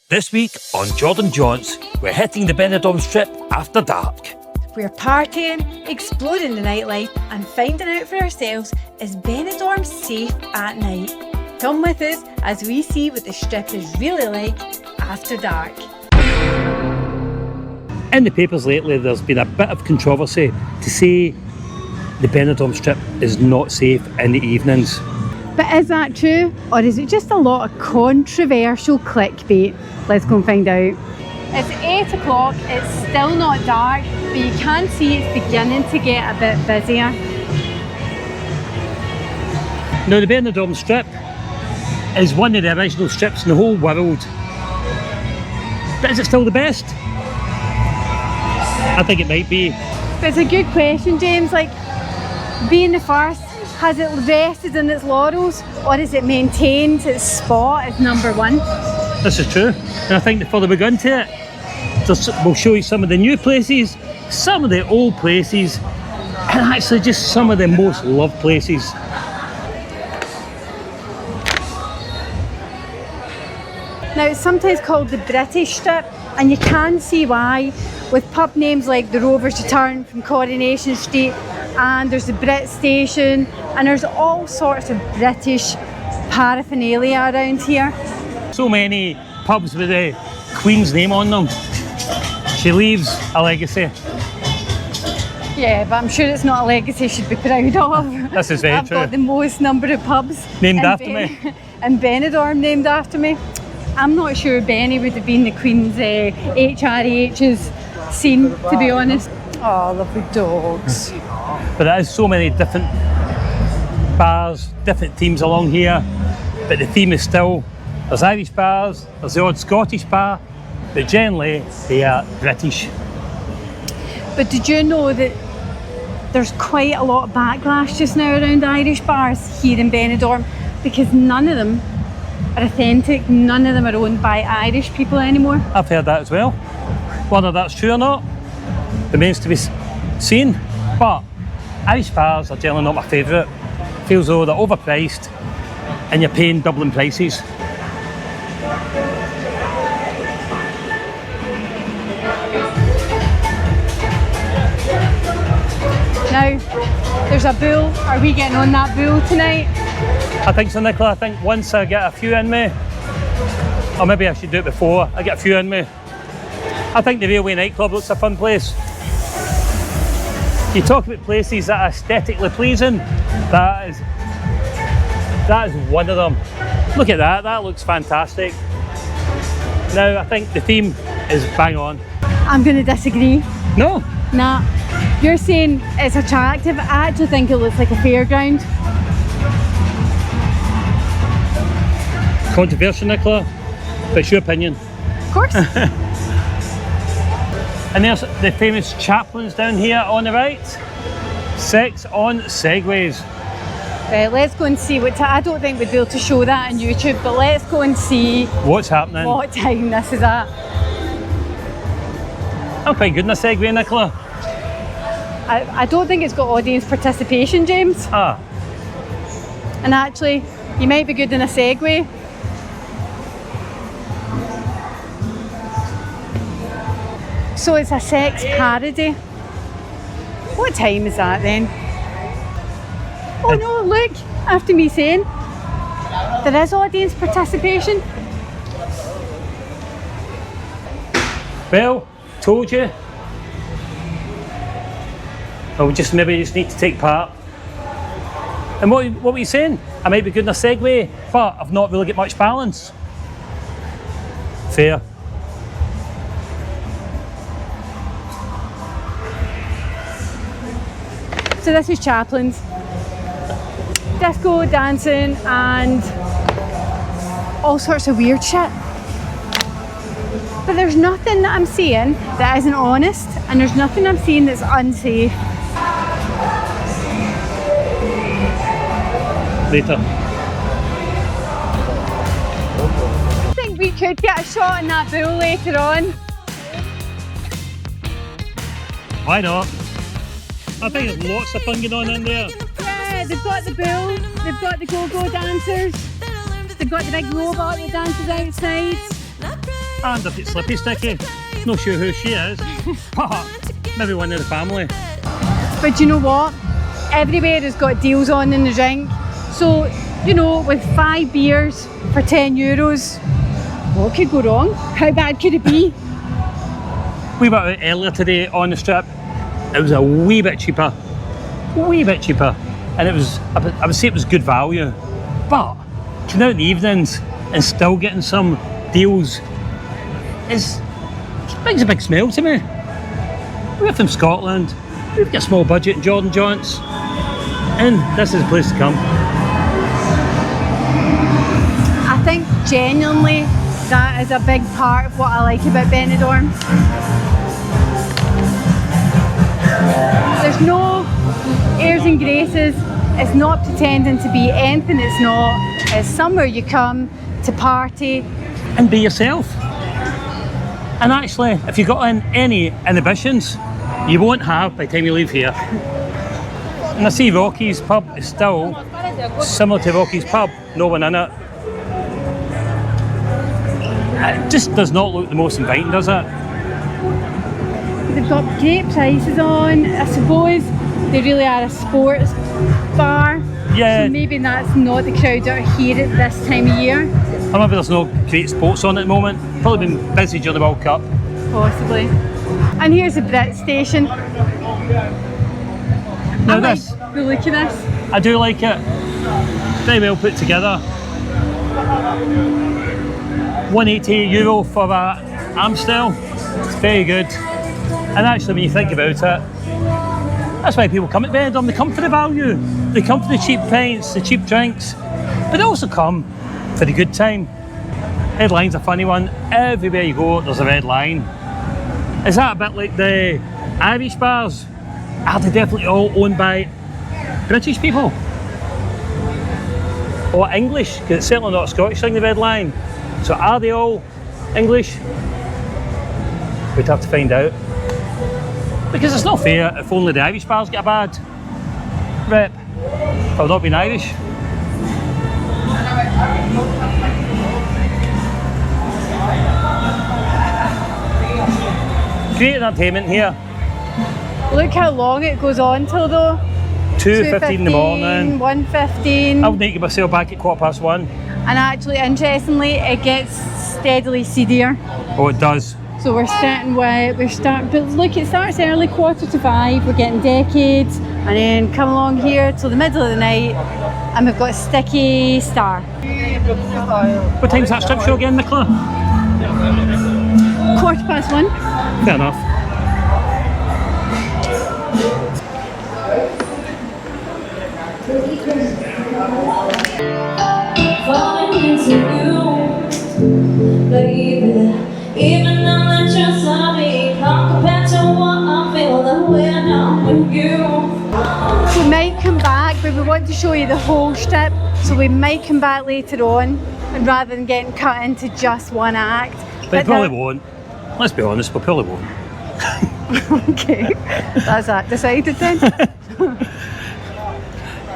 This week on Jordan Jaunts, we're hitting the Benidorm strip after dark. We're partying, exploring the nightlife and finding out for ourselves, is Benidorm safe at night? Come with us as we see what the strip is really like after dark. In the papers lately, there's been a bit of controversy to say the Benidorm strip is not safe in the evenings. But is that true, or is it just a lot of controversial clickbait? Let's go and find out. It's 8 o'clock, it's still not dark, but you can see it's beginning to get a bit busier. Now, the Benidorm strip is one of the original strips in the whole world. But is it still the best? I think it might be. But it's a good question, James. Like, being the first, has it rested in its laurels, or has it maintained its spot as number one? This is true, and I think the further we go into it, we'll show you some of the new places, some of the old places, and actually just some of the most loved places. Now, it's sometimes called the British strip, and you can see why, with pub names like the Rover's Return from Coronation Street, and there's the Brit station, and there's all sorts of British paraphernalia around here. So many pubs with the Queen's name on them. She leaves a legacy. Yeah, but I'm sure it's not a legacy she'd be proud of. This is very true. I've got the most number of pubs named after me. And Benidorm named after me. I'm not sure Benny would have been the Queen's HRH's scene, to be honest. Oh, lovely dogs. But there is so many different bars, different themes along here, but the theme is still, there's Irish bars, there's the odd Scottish bar, but generally they are British. But did you know that there's quite a lot of backlash just now around Irish bars here in Benidorm, because none of them are authentic, none of them are owned by Irish people anymore? I've heard that as well. Whether that's true or not remains to be seen, but Irish bars are generally not my favourite. Feels though they're overpriced and you're paying doubling prices. Now, there's a bull. Are we getting on that bull tonight? I think so, Nicola. I think once I get a few in me, or maybe I should do it before I get a few in me. I think the Railway Nightclub looks a fun place. You talk about places that are aesthetically pleasing, that is one of them. Look at that, that looks fantastic. Now, I think the theme is bang on. I'm going to disagree. No? Nah. You're saying it's attractive. I actually think it looks like a fairground. Controversial, Nicola, but it's your opinion. Of course. And there's the famous Chaplins down here on the right. Sex on segways. Right, let's go and see what I don't think we'd be able to show that on YouTube, but let's go and see what's happening. What time this is at. I'm quite good in a segway, Nicola. I don't think it's got audience participation, James. Ah. And actually, you might be good in a segway. So it's a sex parody. What time is that then? Oh no, look, after me saying, there is audience participation. Well, told you. Well, maybe just need to take part. And what were you saying? I might be good in a segway, but I've not really got much balance. Fair. So this is Chaplins. Disco, dancing and all sorts of weird shit. But there's nothing that I'm seeing that isn't honest, and there's nothing I'm seeing that's unsafe. Later. I think we could get a shot in that bull later on. Why not? I think there's lots of fun going on in there. Yeah, they've got the bull, they've got the go-go dancers, they've got the big robot that dances outside. And if it's Slippy Sticky, not sure who she is, but maybe one of the family. But you know what? Everywhere has got deals on in the drink. So, you know, with 5 beers for €10, what could go wrong? How bad could it be? We were out earlier today on the strip. It was a wee bit cheaper. And it was, I would say it was good value. But coming out in the evenings and still getting some deals it brings a big smile to me. We're from Scotland. We've got a small budget in JordanJaunts. And this is a place to come. I think genuinely that is a big part of what I like about Benidorm. There's no airs and graces. It's not pretending to be anything it's not. It's somewhere you come to party and be yourself. And actually, if you've got any inhibitions, you won't have by the time you leave here. And I see Rocky's pub is still similar to Rocky's pub, no one in it. It just does not look the most inviting, does it? They've got great prices on. I suppose they really are a sports bar. Yeah. So maybe that's not the crowd that are here at this time of year. Or maybe there's no great sports on at the moment. Probably been busy during the World Cup. Possibly. And here's the Brit station. Now I this, like the look of this. I do like it. Very well put together. €180 for a Amstel. It's very good. And actually, when you think about it, that's why people come at Benidorm. They come for the value. They come for the cheap pints, the cheap drinks, but they also come for the good time. Red line's a funny one. Everywhere you go, there's a red line. Is that a bit like the Irish bars? Are they definitely all owned by British people? Or English? Because it's certainly not a Scottish thing, the red line. So are they all English? We'd have to find out. Because it's not fair if only the Irish bars get a bad rep for not being Irish. Great entertainment here. Look how long it goes on till though. 2:15 in the morning. 1:15. I would need to get myself back at 1:15. And actually, interestingly, it gets steadily seedier. Oh, it does. So but look, it starts early, 4:45, we're getting decades, and then come along here till the middle of the night, and we've got Sticky Star. What time's that strip show again, Nicola? 1:15. Fair enough. Falling into you, baby. Even though that just love me, can't compare to what I feel that when I'm with you. We might come back, but we want to show you the whole strip, so we might come back later on, and rather than getting cut into just one act. But probably won't. Let's be honest, we probably won't. Okay, that's that decided then.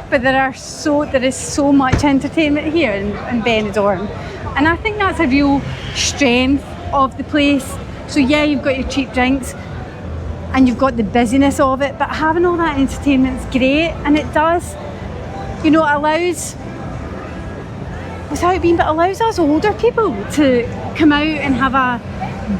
But there is so much entertainment here in Benidorm, and I think that's a real strength of the place. So yeah, you've got your cheap drinks and you've got the busyness of it, but having all that entertainment's great, and it does, you know, it allows us older people to come out and have a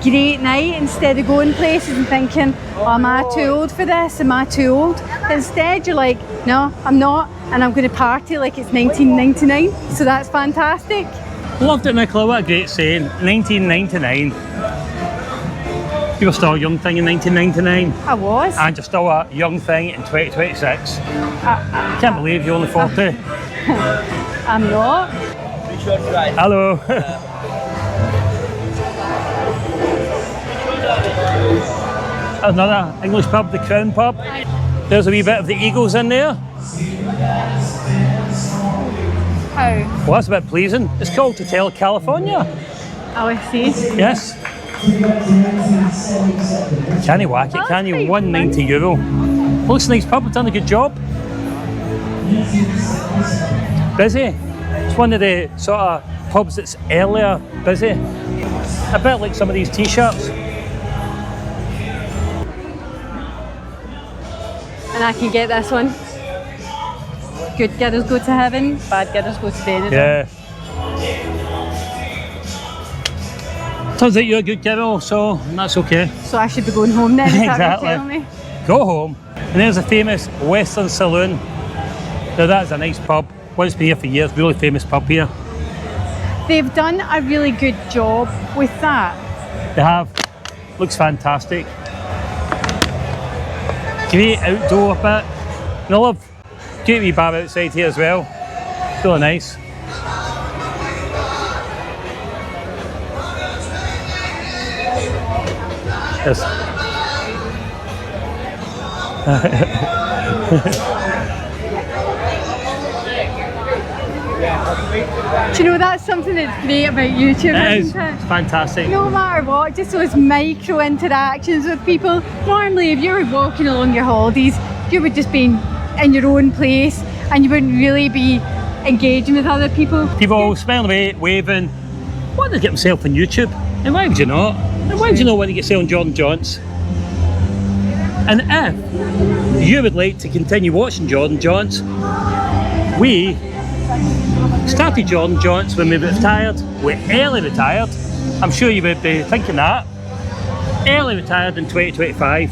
great night instead of going places and thinking, oh, am I too old for this? Am I too old? But instead you're like, no, I'm not, and I'm going to party like it's 1999. So that's fantastic. Loved it, Nicola. What a great saying. 1999. You were still a young thing in 1999. I was. And you're still a young thing in 2026. Can't believe you're only 40. I'm not. Hello. Another English pub, the Crown pub. There's a wee bit of the Eagles in there. How? Well, that's a bit pleasing. It's called Hotel California. Oh, I see. Yes. Can you whack it? Can you? €190. Looks a nice pub. It's done a good job. Busy. It's one of the sort of pubs that's earlier, busy. A bit like some of these t-shirts. And I can get this one. Good girls go to heaven, bad girls go to Benidorm. Yeah. Turns out you're a good girl, so that's okay. So I should be going home then, is that what you're telling me? Go home. And there's a famous Western Saloon. Now that's a nice pub. One's been here for years, really famous pub here. They've done a really good job with that. They have. Looks fantastic. Great outdoor bit. And I love great wee bar outside here as well. Really nice. Yes. Do you know, that's something that's great about YouTube, isn't it? It's fantastic. No matter what, just those micro interactions with people. Normally, if you were walking along your holidays, you would just be in your own place and you wouldn't really be engaging with other people. People smiling away, waving. Why did they get themselves on YouTube? And why would you not? And why would you not want to get yourself on JordanJaunts? And if you would like to continue watching JordanJaunts, we started JordanJaunts when we were retired. We early retired. I'm sure you would be thinking that. Early retired in 2025.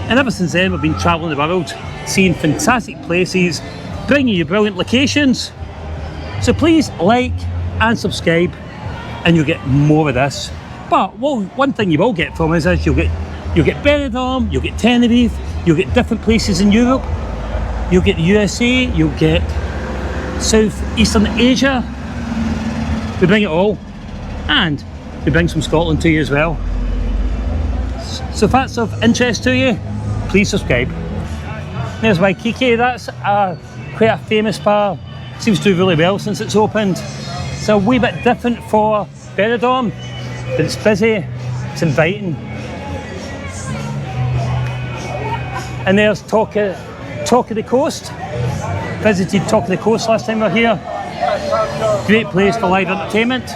And ever since then we've been travelling the world, seeing fantastic places, bringing you brilliant locations. So please like and subscribe and you'll get more of this. But one thing you will get from us is you'll get Benidorm, you'll get Tenerife, you'll get different places in Europe, you'll get the USA, you'll get Southeastern Asia. We bring it all, and we bring some Scotland to you as well. So if that's of interest to you, please subscribe. There's Waikiki. That's quite a famous bar. Seems to do really well since it's opened. It's a wee bit different for Benidorm, but it's busy, it's inviting. And there's Talk of the Coast. Visited Talk of the Coast last time we were here. Great place for live entertainment.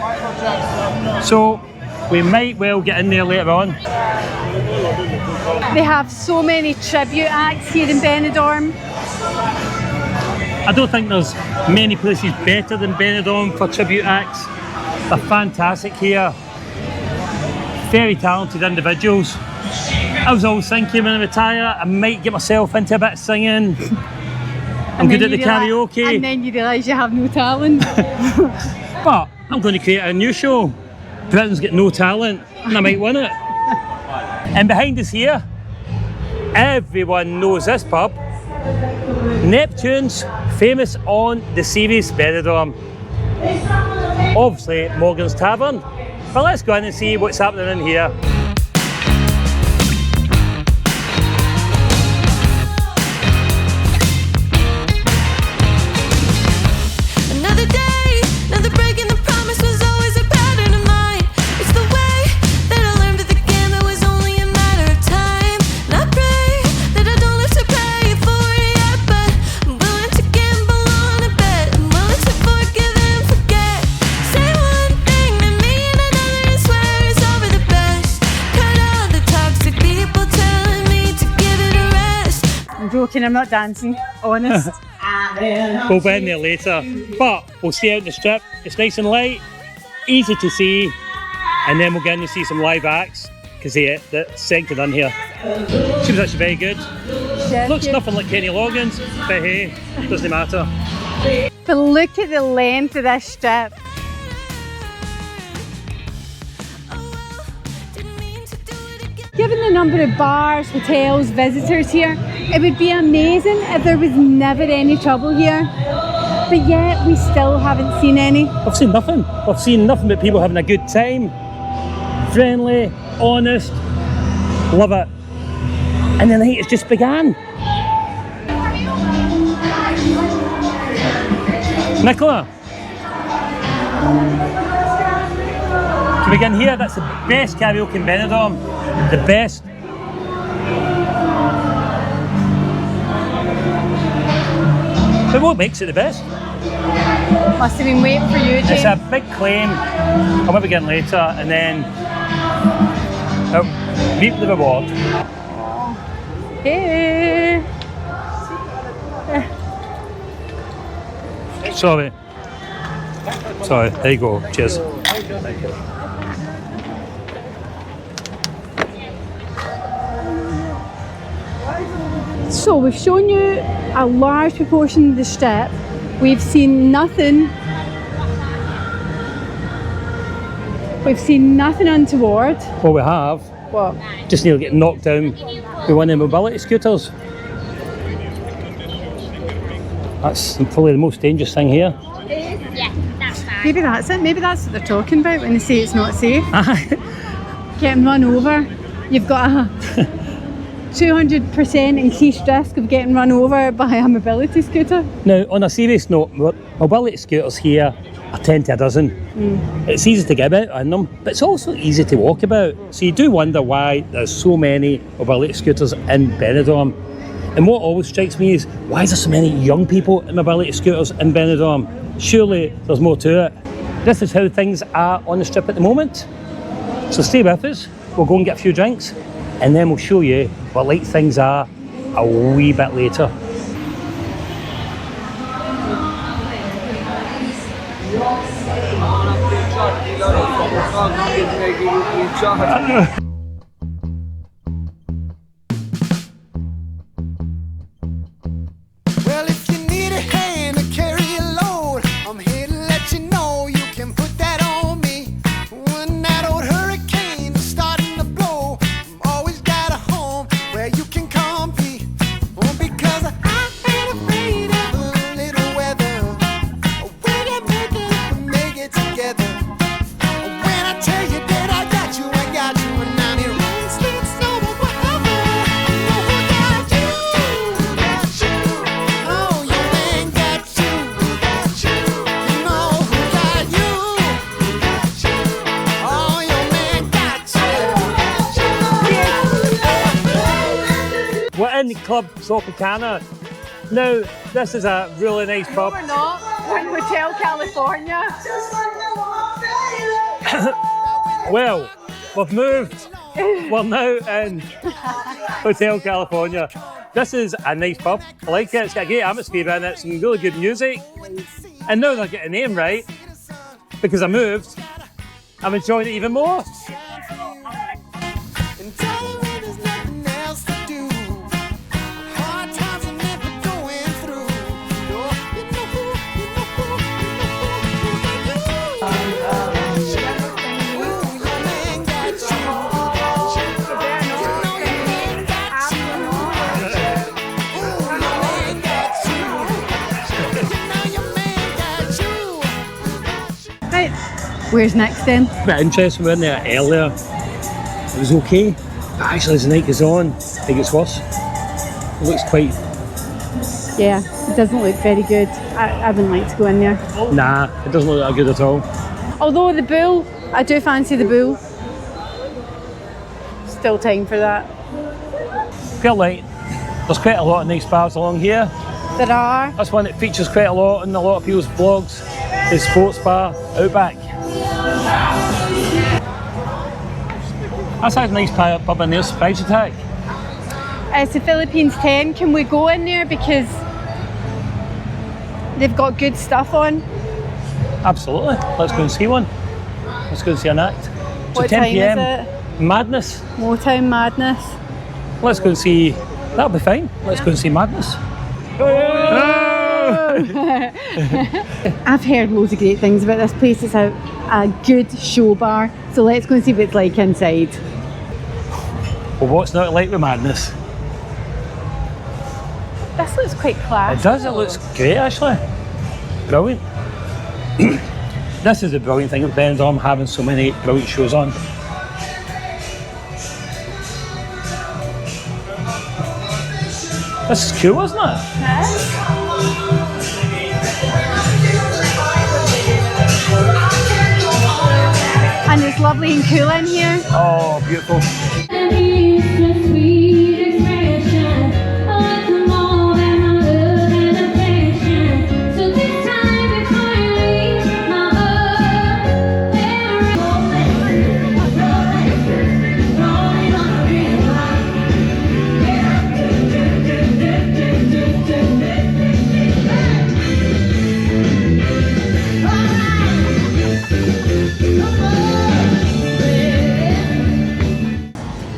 So we might well get in there later on. They have so many tribute acts here in Benidorm. I don't think there's many places better than Benidorm for tribute acts. They're fantastic here. Very talented individuals. I was always thinking when I retire, I might get myself into a bit of singing. I'm good at the karaoke. And then you realise you have no talent. But I'm going to create a new show. Britain's got no talent, and I might win it. And behind us here, everyone knows this pub. Neptune's, famous on the series Benidorm. Obviously, Morgan's Tavern. But let's go in and see what's happening in here. Joking, I'm not dancing, honest. We'll be in there later, but we'll stay out in the strip. It's nice and light, easy to see, and then we'll get in and see some live acts because the second in here seems actually very good. Looks nothing like Kenny Loggins, but hey, doesn't matter. But look at the length of this strip. Given the number of bars, hotels, visitors here, it would be amazing if there was never any trouble here. But yet, we still haven't seen any. I've seen nothing. I've seen nothing but people having a good time. Friendly, honest, love it. And the night has just began. Nicola, to begin here, that's the best karaoke in Benidorm. The best. But what makes it the best? Must have been waiting for you, It's James. a big claim. I'll maybe get later, and then reap the reward. Hey. Sorry. Sorry, there you go. Cheers. So we've shown you a large proportion of the strip. We've seen nothing. We've seen nothing untoward. Well, we have. What? Just nearly getting knocked down with one of the mobility scooters. That's probably the most dangerous thing here. Maybe that's it. Maybe that's what they're talking about when they say it's not safe. Getting run over. You've got a 200% increased risk of getting run over by a mobility scooter. Now, on a serious note, mobility scooters here are 10 to a dozen. It's easy to get about on them, but it's also easy to walk about. So you do wonder why there's so many mobility scooters in Benidorm. And what always strikes me is, why is there so many young people in mobility scooters in Benidorm? Surely there's more to it. This is how things are on the strip at the moment. So stay with us, we'll go and get a few drinks, and then we'll show you what like things are a wee bit later. Well, if you need a hand to carry a load, I'm here to let you know you can put that on me. When that old hurricane is starting to blow, I've always got a home where you can come be. Oh, because I ain't afraid of a little weather. We can make it together. When I tell you that I got you, and I'm here rain, sleet, snow, whatever. I know who got you. Oh, your man got you. You know who got you. Oh, your man got you. We're in Club Tropicana. Now, this is a really nice pub. We're not. We're in Hotel California. Well, we've moved. We're now in Hotel California. This is a nice pub. I like it. It's got a great atmosphere in it, some really good music. And now that I get the name right, because I moved, I'm enjoying it even more. And tell her when there's nothing else to do. Hard times are never going through. You know who got you. Ooh, your man got you. You know your man got you. Ooh, your man got you. You know your man got you. Right. Where's next then? A bit interesting, we were in there earlier. It was okay, but actually as the night goes on, I think it's worse. It looks quite... Yeah, it doesn't look very good. I wouldn't like to go in there. Nah, it doesn't look that good at all. Although the bull, I do fancy the bull. Still time for that. Feel like there's quite a lot of nice bars along here. There are. That's one that features quite a lot in a lot of people's vlogs. The Sports Bar Outback. That's a nice pub in there, Surprise Attack. It's the Philippines 10. Can we go in there because they've got good stuff on? Absolutely. Let's go and see one. Let's go and see an act. So What 10 time PM, is it? Madness. Motown Madness. Let's go and see, that'll be fine. Let's go and see Madness. I've heard loads of great things about this place. It's a good show bar. So let's go and see what it's like inside. Well, what's not like with Madness? This looks quite class. It does, it looks great actually. Brilliant. This is the brilliant thing of Benidorm, having so many brilliant shows on. This is cool, isn't it? And it's lovely and cool in here. Oh, beautiful.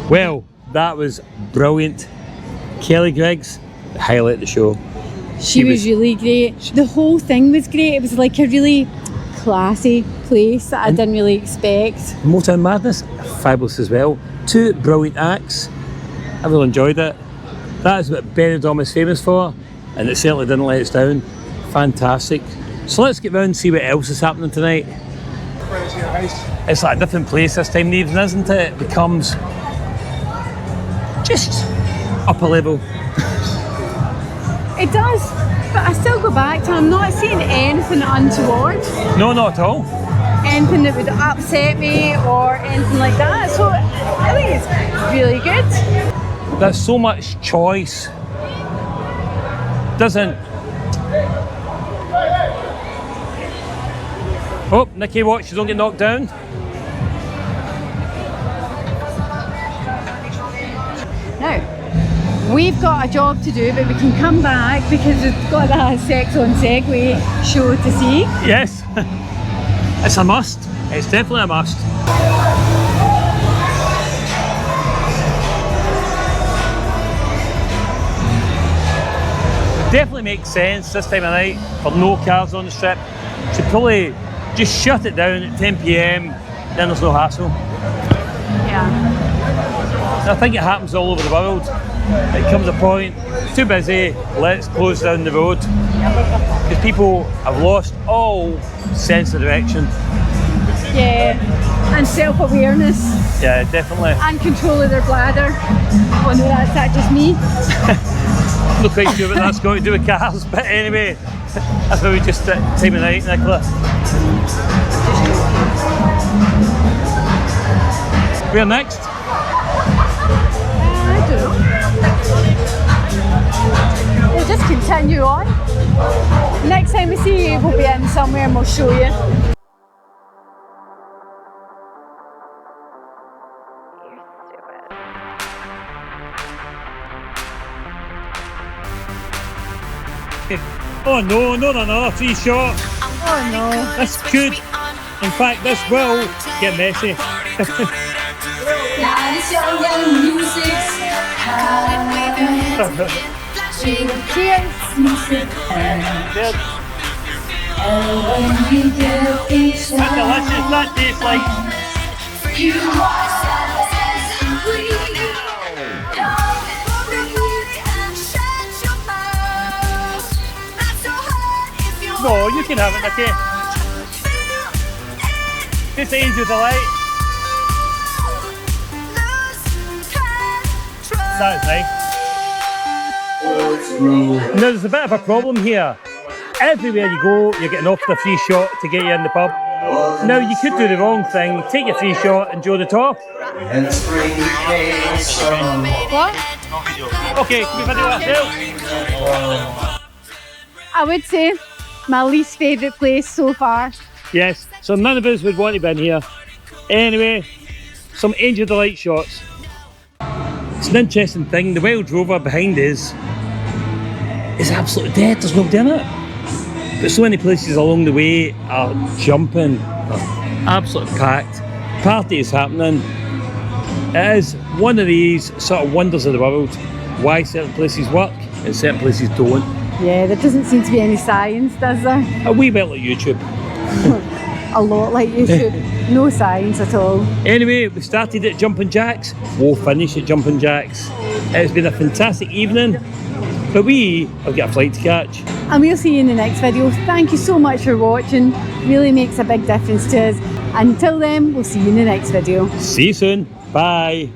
Well, that was brilliant. Kelly Griggs, the highlight of the show. She was really great. The whole thing was great. It was like a really classy place that I didn't really expect. Motown Madness, fabulous as well. 2 brilliant acts. I really enjoyed it. That is what Benidorm is famous for, and it certainly didn't let us down. Fantastic. So let's get round and see what else is happening tonight. It's like a different place this time of the evening, isn't it? It becomes just up a level. It does, but I still go back to I'm not seeing anything untoward. No, not at all. Anything that would upset me or anything like that. So I think it's really good. There's so much choice. Doesn't. Oh, Nikki, watch, you don't get knocked down. Now, we've got a job to do, but we can come back because we've got a Sex on Segway show to see. Yes, it's a must. It's definitely a must. It definitely makes sense this time of night for no cars on the strip. Should probably just shut it down at 10 PM, then there's no hassle. Yeah. And I think it happens all over the world. It comes a point, too busy, let's close down the road. Because people have lost all sense of direction. Yeah. And self-awareness. Yeah, definitely. And control of their bladder. Oh no, that's just me. I'm not quite sure what that's got to do with cars, but anyway, that's probably just time of night, Nicola. Where next? I don't know. We'll just continue on. Next time we see you, we'll be in somewhere and we'll show you. Oh no, not another 3 shot. Oh no. This could, in fact, this will get messy. Cheers. That's delicious, that tastes like. No, you can have it, Vicky. This Angel Delight. That is nice. Now there's a bit of a problem here. Everywhere you go, you're getting offered a free shot to get you in the pub. Now you could do the wrong thing, take your free shot and Joe the top. What? Okay, can we video ourselves? I would say my least favourite place so far. Yes, so none of us would want to be in here. Anyway, some Angel Delight shots. It's an interesting thing, the wild Rover behind us is absolutely dead, there's nobody in it. But so many places along the way are jumping, are absolutely packed. Party is happening. It is one of these sort of wonders of the world. Why certain places work and certain places don't. Yeah, there doesn't seem to be any science, does there? A wee bit like YouTube. A lot like YouTube. No science at all. Anyway, we started at Jumpin' Jacks, we'll finish at Jumpin' Jacks. It's been a fantastic evening, but we have got a flight to catch. And we'll see you in the next video. Thank you so much for watching. Really makes a big difference to us. Until then, we'll see you in the next video. See you soon. Bye.